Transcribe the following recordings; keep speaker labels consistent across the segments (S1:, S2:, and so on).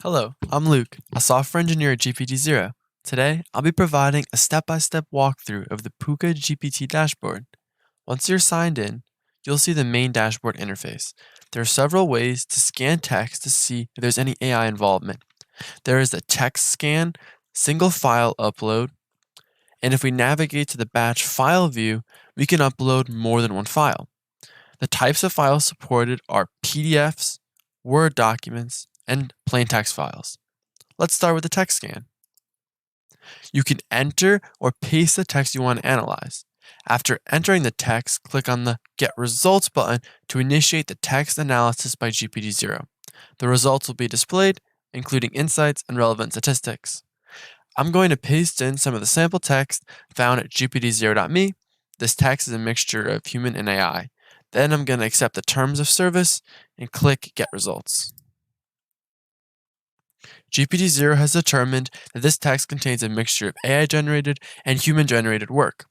S1: Hello, I'm Luke, a software engineer at GPTZero. Today, I'll be providing a step-by-step walkthrough of the PukkaGPT dashboard. Once you're signed in, you'll see the main dashboard interface. There are several ways to scan text to see if there's any AI involvement. There is the text scan, single file upload, and if we navigate to the batch file view, we can upload more than one file. The types of files supported are PDFs, Word documents, and plain text files. Let's start with the text scan. You can enter or paste the text you want to analyze. After entering the text, click on the Get Results button to initiate the text analysis by GPTZero. The results will be displayed, including insights and relevant statistics. I'm going to paste in some of the sample text found at gptzero.me. This text is a mixture of human and AI. Then I'm going to accept the terms of service and click Get Results. GPTZero has determined that this text contains a mixture of AI-generated and human-generated work.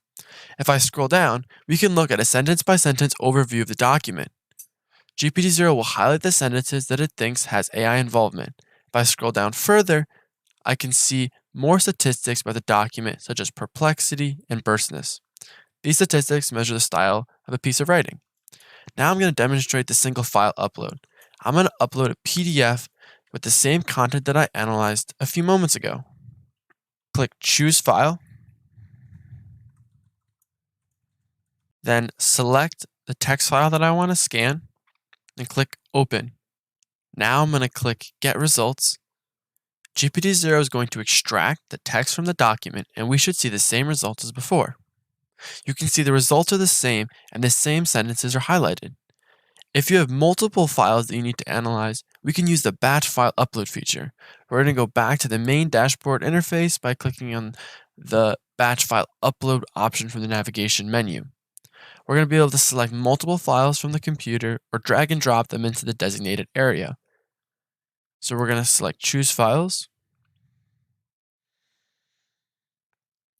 S1: If I scroll down, we can look at a sentence-by-sentence overview of the document. GPTZero will highlight the sentences that it thinks has AI involvement. If I scroll down further, I can see more statistics about the document, such as perplexity and burstness. These statistics measure the style of a piece of writing. Now I'm going to demonstrate the single file upload. I'm going to upload a PDF with the same content that I analyzed a few moments ago. Click Choose File. Then select the text file that I want to scan and click Open. Now I'm going to click Get Results. GPTZero is going to extract the text from the document and we should see the same results as before. You can see the results are the same and the same sentences are highlighted. If you have multiple files that you need to analyze, we can use the batch file upload feature. We're going to go back to the main dashboard interface by clicking on the batch file upload option from the navigation menu. We're going to be able to select multiple files from the computer or drag and drop them into the designated area. So we're going to select Choose Files.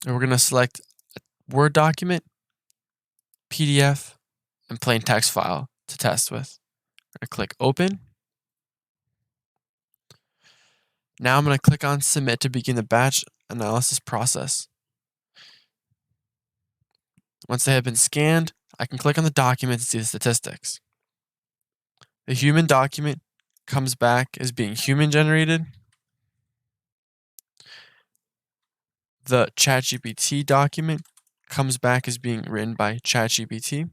S1: And we're going to select a Word document, PDF, and plain text file to test with. We're going to click Open. Now I'm going to click on Submit to begin the batch analysis process. Once they have been scanned, I can click on the document to see the statistics. The human document comes back as being human-generated. The ChatGPT document comes back as being written by ChatGPT.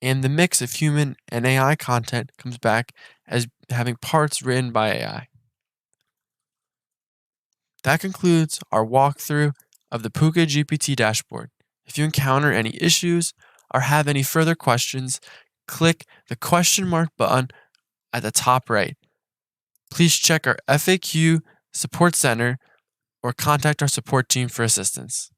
S1: And the mix of human and AI content comes back as having parts written by AI. That concludes our walkthrough of the PukkaGPT dashboard. If you encounter any issues or have any further questions, click the question mark button at the top right. Please check our FAQ support center or contact our support team for assistance.